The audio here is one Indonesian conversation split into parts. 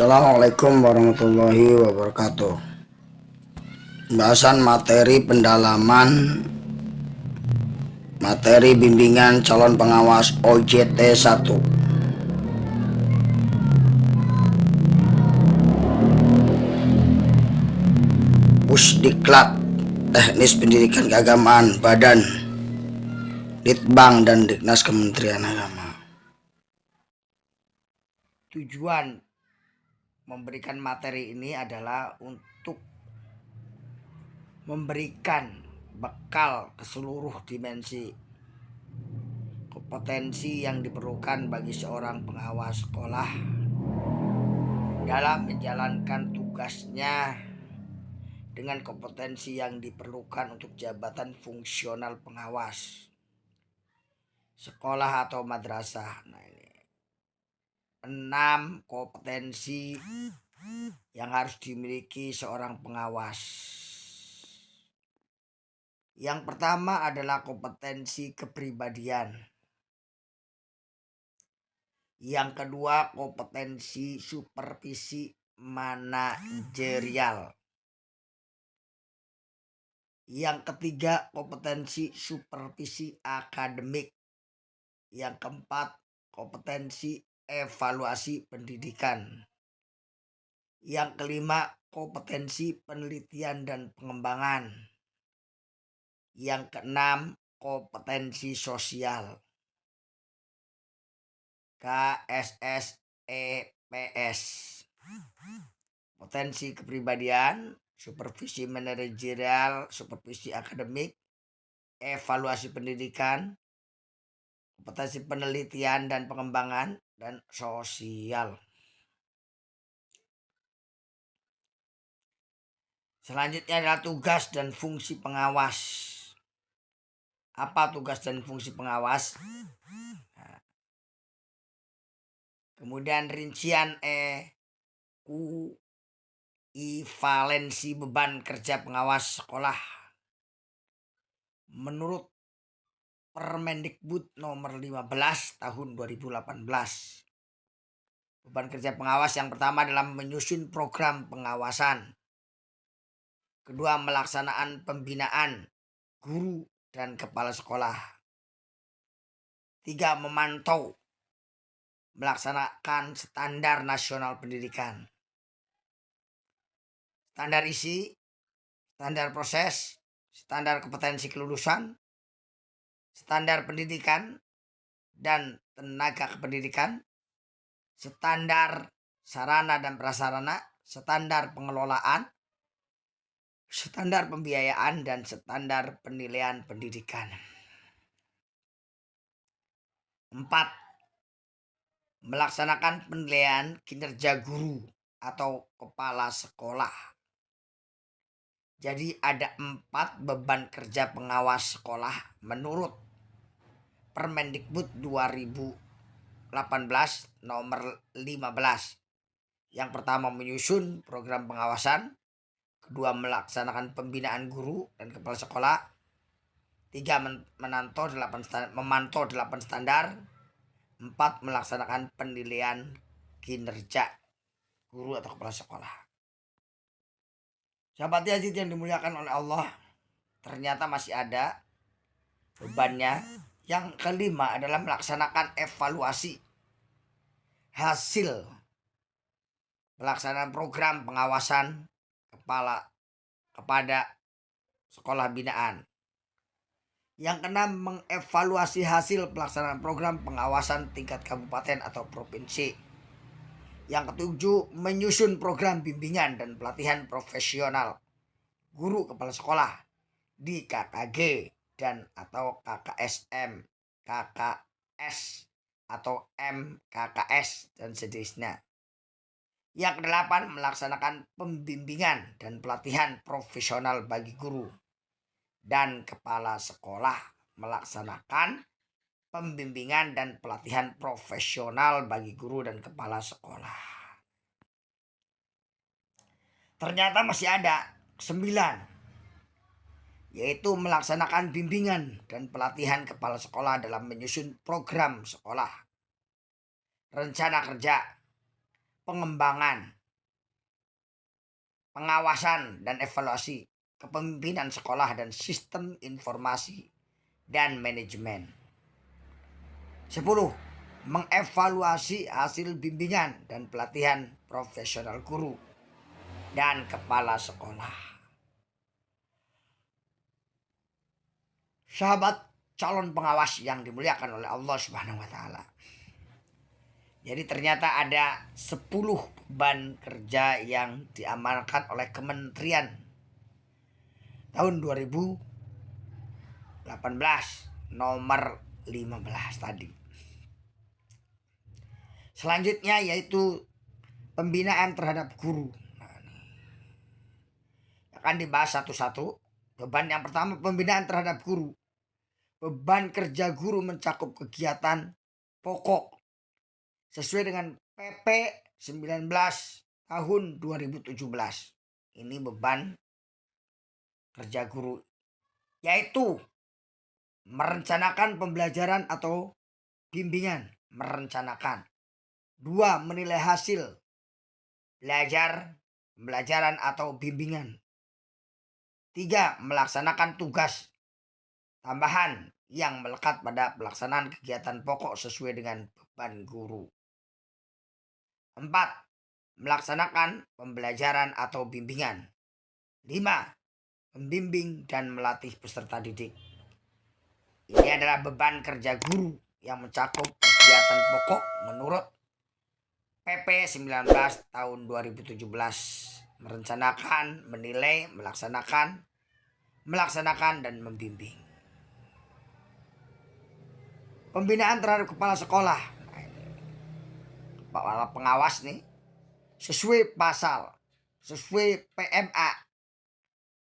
Assalamualaikum warahmatullahi wabarakatuh. Pembahasan materi pendalaman materi bimbingan calon pengawas OJT 1. Pusdiklat, Teknis Pendidikan Keagamaan, Badan Litbang dan Diknas Kementerian Agama. Tujuan memberikan materi ini adalah untuk memberikan bekal ke seluruh dimensi kompetensi yang diperlukan bagi seorang pengawas sekolah dalam menjalankan tugasnya dengan kompetensi yang diperlukan untuk jabatan fungsional pengawas sekolah atau madrasah. Nah, ini 6 kompetensi yang harus dimiliki seorang pengawas. Yang pertama adalah kompetensi kepribadian. Yang kedua, kompetensi supervisi manajerial. Yang ketiga, kompetensi supervisi akademik. Yang keempat, kompetensi evaluasi pendidikan. Yang kelima, kompetensi penelitian dan pengembangan. Yang keenam, kompetensi sosial. KSSEPS. Potensi kepribadian, supervisi manajerial, supervisi akademik, evaluasi pendidikan, kompetensi penelitian dan pengembangan, dan sosial. Selanjutnya adalah tugas dan fungsi pengawas. Apa tugas dan fungsi pengawas? Nah, kemudian rincian equivalensi beban kerja pengawas sekolah menurut Permendikbud nomor 15 tahun 2018. Beban kerja pengawas yang pertama adalah menyusun program pengawasan. Kedua, melaksanaan pembinaan guru dan kepala sekolah. 3, memantau melaksanakan standar nasional pendidikan. Standar isi, standar proses, standar kompetensi kelulusan, standar pendidikan dan tenaga kependidikan, standar sarana dan prasarana, standar pengelolaan, standar pembiayaan, dan standar penilaian pendidikan. 4, melaksanakan penilaian kinerja guru atau kepala sekolah. Jadi ada 4 beban kerja pengawas sekolah menurut Permendikbud 2018 nomor 15. Yang pertama, menyusun program pengawasan. Kedua, melaksanakan pembinaan guru dan kepala sekolah. 3, memantau 8 standar. 4, melaksanakan penilaian kinerja guru atau kepala sekolah. Sahabat Yazid yang dimuliakan oleh Allah, ternyata masih ada bebannya. Yang kelima adalah melaksanakan evaluasi hasil pelaksanaan program pengawasan kepada sekolah binaan. Yang keenam, mengevaluasi hasil pelaksanaan program pengawasan tingkat kabupaten atau provinsi. Yang ketujuh, menyusun program bimbingan dan pelatihan profesional guru kepala sekolah di KKG dan atau KKSM, KKS atau MKKS dan sejenisnya. Yang kedelapan, melaksanakan pembimbingan dan pelatihan profesional bagi guru dan kepala sekolah. Melaksanakan pembimbingan dan pelatihan profesional bagi guru dan kepala sekolah. Ternyata masih ada 9, yaitu melaksanakan bimbingan dan pelatihan kepala sekolah dalam menyusun program sekolah, rencana kerja, pengembangan, pengawasan dan evaluasi kepemimpinan sekolah dan sistem informasi dan manajemen. 10. Mengevaluasi hasil bimbingan dan pelatihan profesional guru dan kepala sekolah. Sahabat calon pengawas yang dimuliakan oleh Allah Subhanahu wa taala. Jadi ternyata ada 10 beban kerja yang diamankan oleh kementerian tahun 2018 nomor 15 tadi. Selanjutnya yaitu pembinaan terhadap guru. Akan dibahas satu-satu. Beban yang pertama, pembinaan terhadap guru. Beban kerja guru mencakup kegiatan pokok sesuai dengan PP 19 tahun 2017. Ini beban kerja guru, yaitu merencanakan pembelajaran atau bimbingan, merencanakan. 2. Menilai hasil pembelajaran atau bimbingan. 3. Melaksanakan tugas tambahan yang melekat pada pelaksanaan kegiatan pokok sesuai dengan beban guru. 4. Melaksanakan pembelajaran atau bimbingan. 5. Membimbing dan melatih peserta didik. Ini adalah beban kerja guru yang mencakup kegiatan pokok menurut PP 19 tahun 2017. Merencanakan, menilai, melaksanakan dan membimbing. Pembinaan terhadap kepala sekolah. Kepala pengawas nih sesuai PMA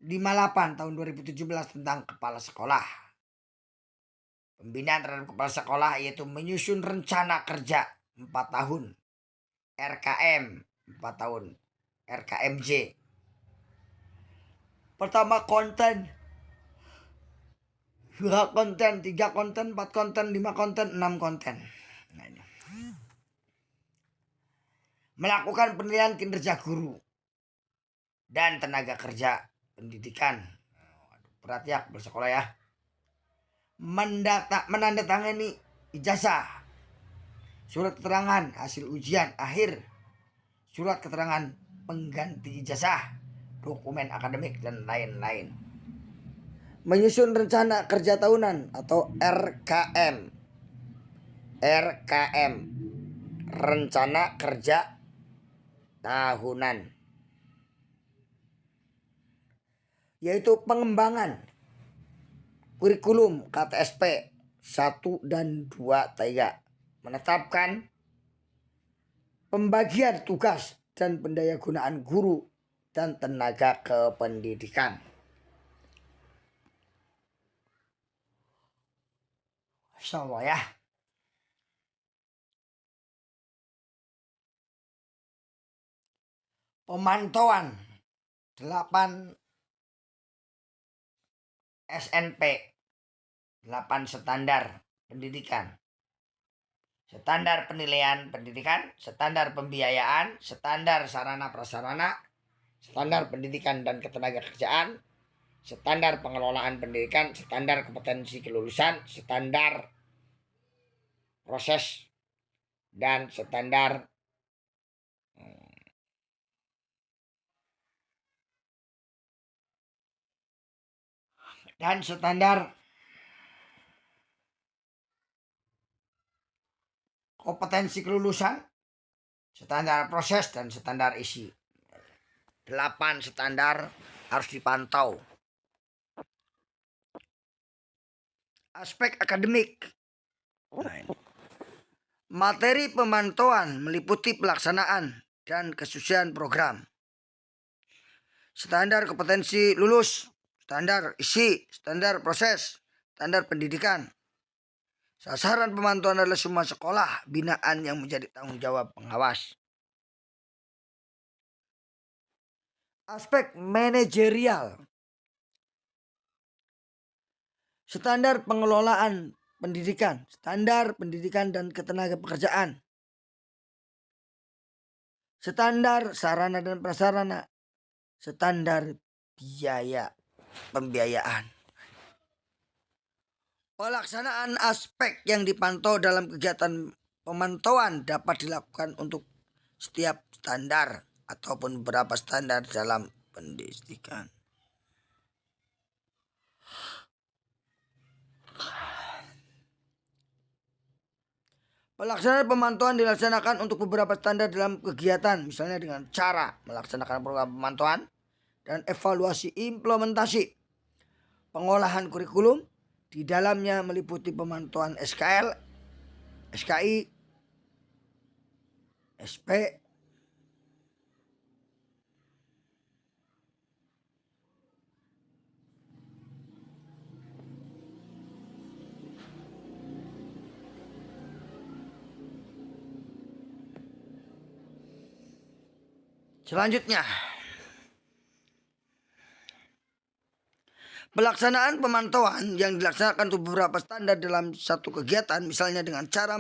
58 tahun 2017 tentang kepala sekolah. Pembinaan terhadap kepala sekolah yaitu menyusun rencana kerja 4 tahun, RKM 4 tahun, RKMJ. Pertama konten, 2 konten, 3 konten, 4 konten, 5 konten, 6 konten. Melakukan penilaian kinerja guru dan tenaga kerja pendidikan. Berat ya bersekolah ya. Menandatangani ijazah, surat keterangan hasil ujian akhir, surat keterangan pengganti ijazah, dokumen akademik dan lain-lain. Menyusun rencana kerja tahunan atau RKM. Rencana kerja tahunan, yaitu pengembangan kurikulum KTSP 1 dan 2 3, menetapkan pembagian tugas dan pendayagunaan guru dan tenaga kependidikan. Insyaallah ya. Pemantauan 8 SNP, 8 standar pendidikan. Standar penilaian pendidikan, standar pembiayaan, standar sarana prasarana, standar pendidikan dan ketenagakerjaan, standar pengelolaan pendidikan, standar kompetensi kelulusan, standar proses, dan standar kompetensi kelulusan, standar proses, dan standar isi. 8 standar harus dipantau. Aspek akademik. Materi pemantauan meliputi pelaksanaan dan kesusian program, standar kompetensi lulus, standar isi, standar proses, standar pendidikan. Sasaran pemantauan adalah semua sekolah binaan yang menjadi tanggung jawab pengawas. Aspek manajerial. Standar pengelolaan pendidikan, standar pendidikan dan ketenagakerjaan, standar sarana dan prasarana, standar biaya pembiayaan. Pelaksanaan aspek yang dipantau dalam kegiatan pemantauan dapat dilakukan untuk setiap standar ataupun beberapa standar dalam pendidikan. Pelaksanaan pemantauan dilaksanakan untuk beberapa standar dalam kegiatan, misalnya dengan cara melaksanakan program pemantauan dan evaluasi implementasi. Pengolahan kurikulum di dalamnya meliputi pemantauan SKL, SKI, SP, selanjutnya, pelaksanaan pemantauan yang dilaksanakan untuk beberapa standar dalam satu kegiatan, misalnya dengan cara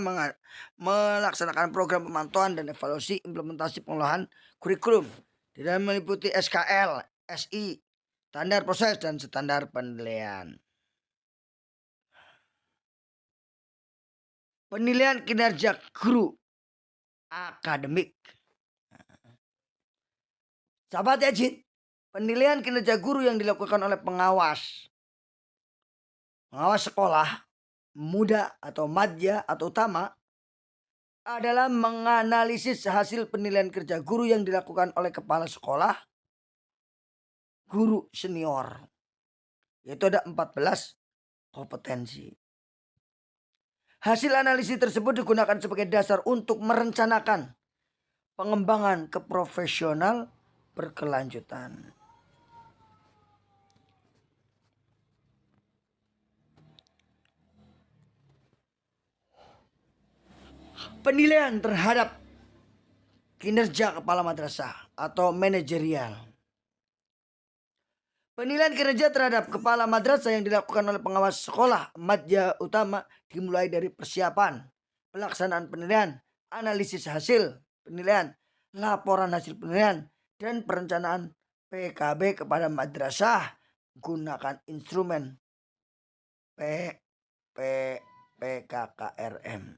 melaksanakan program pemantauan dan evaluasi implementasi pengolahan kurikulum. Di dalam meliputi SKL, SI, standar proses dan standar penilaian. Penilaian kinerja guru akademik. Sahabat Yajid, penilaian kinerja guru yang dilakukan oleh pengawas sekolah, muda atau madya atau utama adalah menganalisis hasil penilaian kerja guru yang dilakukan oleh kepala sekolah, guru senior. Yaitu ada 14 kompetensi. Hasil analisis tersebut digunakan sebagai dasar untuk merencanakan pengembangan keprofesional berkelanjutan. Penilaian terhadap kinerja kepala madrasah atau manajerial. Penilaian kinerja terhadap kepala madrasah yang dilakukan oleh pengawas sekolah madya utama dimulai dari persiapan, pelaksanaan penilaian, analisis hasil penilaian, laporan hasil penilaian, dan perencanaan PKB kepada madrasah gunakan instrumen PKKRM.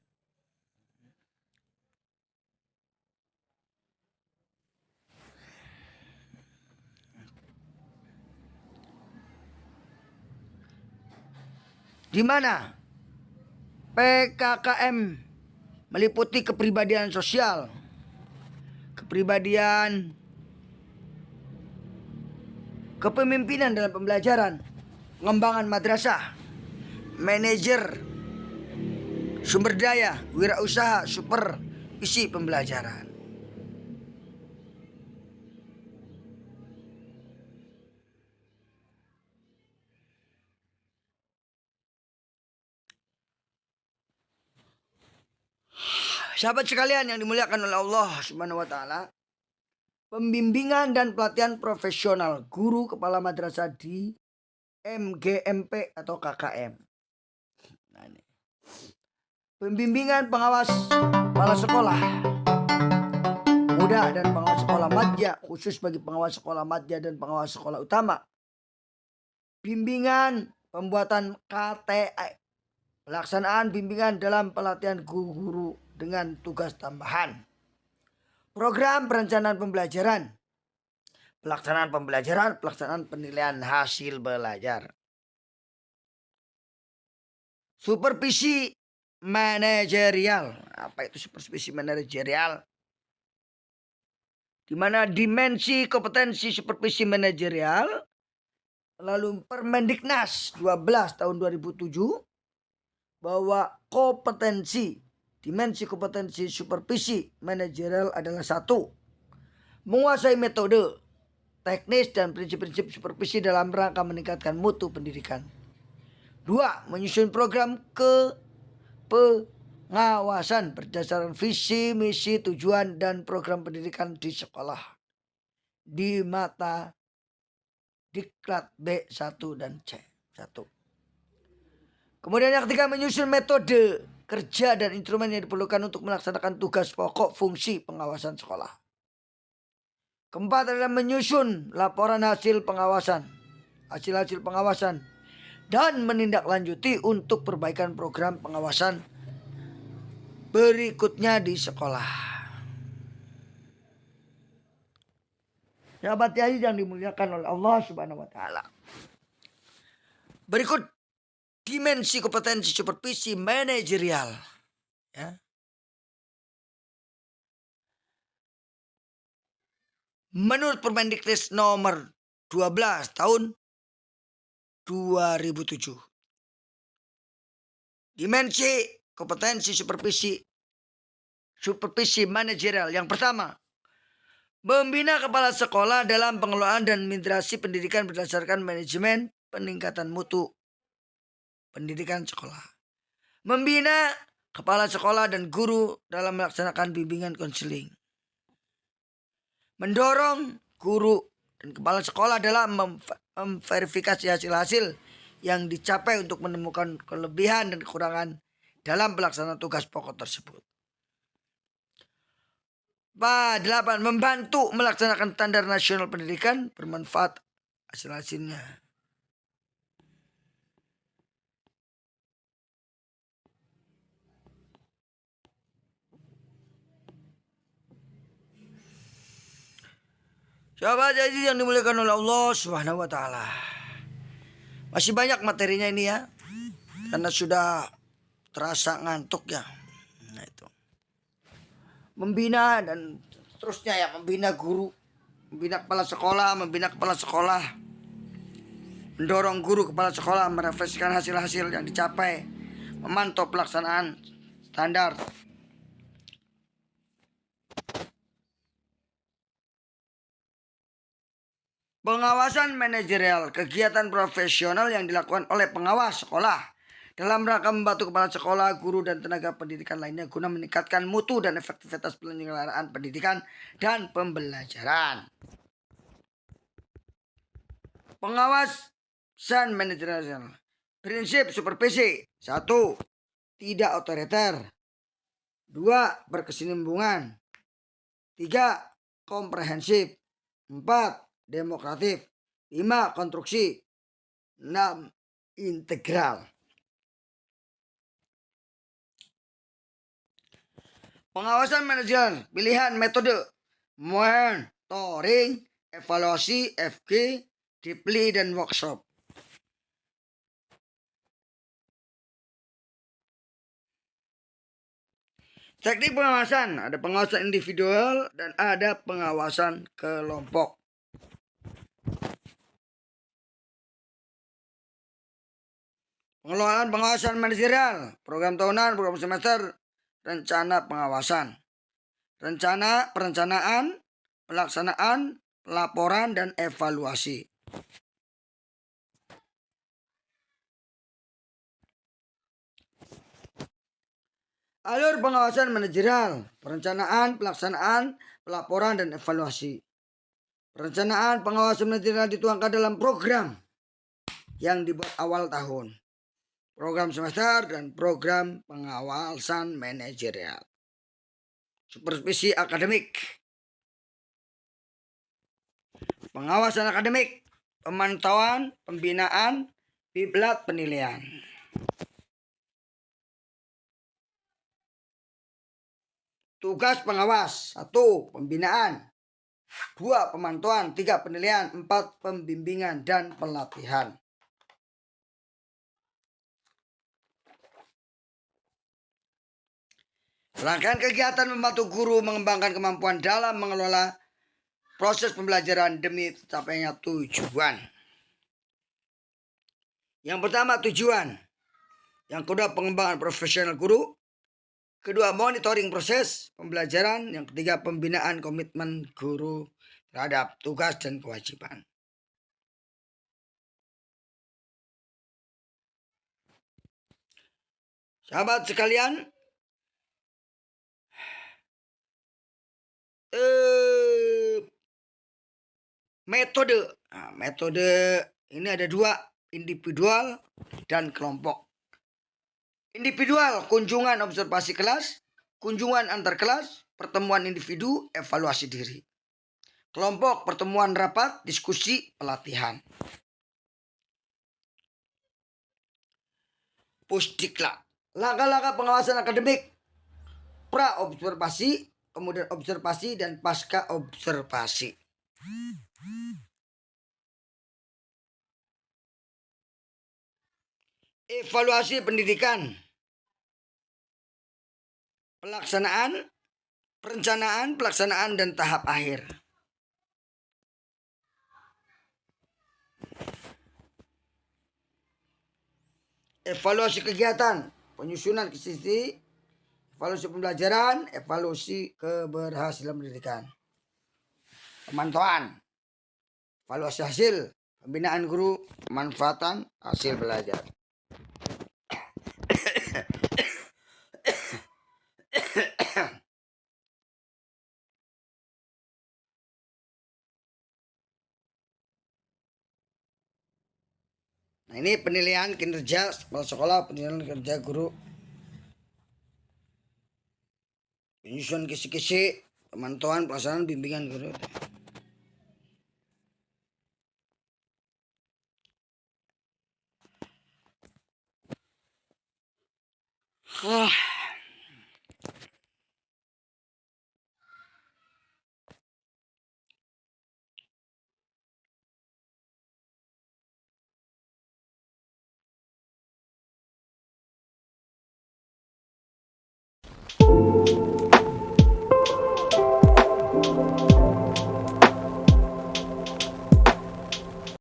Di mana PKKM meliputi kepribadian sosial, kepribadian, kepemimpinan dalam pembelajaran, pengembangan madrasah, manajer, sumber daya, wirausaha, supervisi pembelajaran. Sahabat sekalian yang dimuliakan oleh Allah Subhanahu wa taala, pembimbingan dan pelatihan profesional guru kepala madrasah di MGMP atau KKM. Nah, ini. Pembimbingan pengawas kepala sekolah muda dan pengawas sekolah madya, khusus bagi pengawas sekolah madya dan pengawas sekolah utama. Bimbingan pembuatan KTI, pelaksanaan bimbingan dalam pelatihan guru dengan tugas tambahan. Program perencanaan pembelajaran, pelaksanaan penilaian hasil belajar. Supervisi manajerial. Apa itu supervisi manajerial? Di mana dimensi kompetensi supervisi manajerial lalu Permendiknas 12 tahun 2007 bahwa dimensi kompetensi supervisi manajerial adalah 1. Menguasai metode, teknis dan prinsip-prinsip supervisi dalam rangka meningkatkan mutu pendidikan. 2. Menyusun program pengawasan berdasarkan visi, misi, tujuan dan program pendidikan di sekolah di mata Diklat B1 dan C1. Kemudian yang ketiga, menyusun metode kerja dan instrumen yang diperlukan untuk melaksanakan tugas pokok fungsi pengawasan sekolah. Keempat adalah menyusun laporan hasil pengawasan, hasil-hasil pengawasan, dan menindaklanjuti untuk perbaikan program pengawasan berikutnya di sekolah. Sahabat Yazi yang dimuliakan oleh Allah Subhanahu wa taala. Berikut dimensi kompetensi supervisi manajerial. Ya. Menurut Permendikbud nomor 12 tahun 2007. Dimensi kompetensi supervisi manajerial. Yang pertama, membina kepala sekolah dalam pengelolaan dan administrasi pendidikan berdasarkan manajemen peningkatan mutu pendidikan sekolah. Membina kepala sekolah dan guru dalam melaksanakan bimbingan konseling. Mendorong guru dan kepala sekolah dalam memverifikasi hasil-hasil yang dicapai untuk menemukan kelebihan dan kekurangan dalam pelaksanaan tugas pokok tersebut. 8. Membantu melaksanakan standar nasional pendidikan bermanfaat hasil-hasilnya. Sahabat Yazi yang dimuliakan oleh Allah Subhanahu wa taala. Masih banyak materinya ini ya. Karena sudah terasa ngantuk ya. Nah itu. Membina dan seterusnya ya, membina guru, membina kepala sekolah, mendorong guru kepala sekolah merefleksikan hasil-hasil yang dicapai, memantau pelaksanaan standar. Pengawasan manajerial, kegiatan profesional yang dilakukan oleh pengawas sekolah dalam rangka membantu kepala sekolah, guru, dan tenaga pendidikan lainnya guna meningkatkan mutu dan efektivitas penyelenggaraan pendidikan dan pembelajaran. Pengawasan manajerial. Prinsip supervisi. 1. Tidak otoriter. 2. Berkesinambungan. 3. Komprehensif. 4. Demokratif. 5. Konstruksi. 6. Integral. Pengawasan manajer, pilihan metode monitoring, evaluasi, FG, dipli, dan workshop. Teknik pengawasan, ada pengawasan individual dan ada pengawasan kelompok. Pengelolaan pengawasan manajerial, program tahunan, program semester, rencana pengawasan, perencanaan, pelaksanaan, pelaporan, dan evaluasi. Alur pengawasan manajerial, perencanaan, pelaksanaan, pelaporan, dan evaluasi. Perencanaan pengawasan manajerial dituangkan dalam program yang dibuat awal tahun, program semester, dan program pengawasan manajerial. Supervisi akademik, pengawasan akademik, pemantauan, pembinaan, kiblat penilaian. Tugas pengawas: 1. Pembinaan, 2. Pemantauan, 3. Penilaian, 4. Pembimbingan dan pelatihan. Rangkaian kegiatan membantu guru mengembangkan kemampuan dalam mengelola proses pembelajaran demi tercapainya tujuan. Yang pertama, tujuan. Yang kedua, pengembangan profesional guru. Kedua, monitoring proses pembelajaran. Yang ketiga, pembinaan komitmen guru terhadap tugas dan kewajiban. Sahabat sekalian, metode. Metode ini ada 2, individual dan kelompok. Individual, kunjungan observasi kelas, kunjungan antar kelas, pertemuan individu, evaluasi diri. kelompok, pertemuan rapat, diskusi, pelatihan. Pusdiklat, langkah-langkah pengawasan akademik, pra-observasi, kemudian observasi, dan pasca observasi. Evaluasi pendidikan, pelaksanaan, perencanaan, pelaksanaan, dan tahap akhir. Evaluasi kegiatan, penyusunan sisi, evaluasi pembelajaran, evaluasi keberhasilan pendidikan. Pemantauan, evaluasi hasil, pembinaan guru, pemanfaatan hasil belajar. Nah, ini penilaian kinerja kepala sekolah, penilaian kinerja guru, penyusunan kisi-kisi, pemantauan, pelaksanaan, bimbingan guru.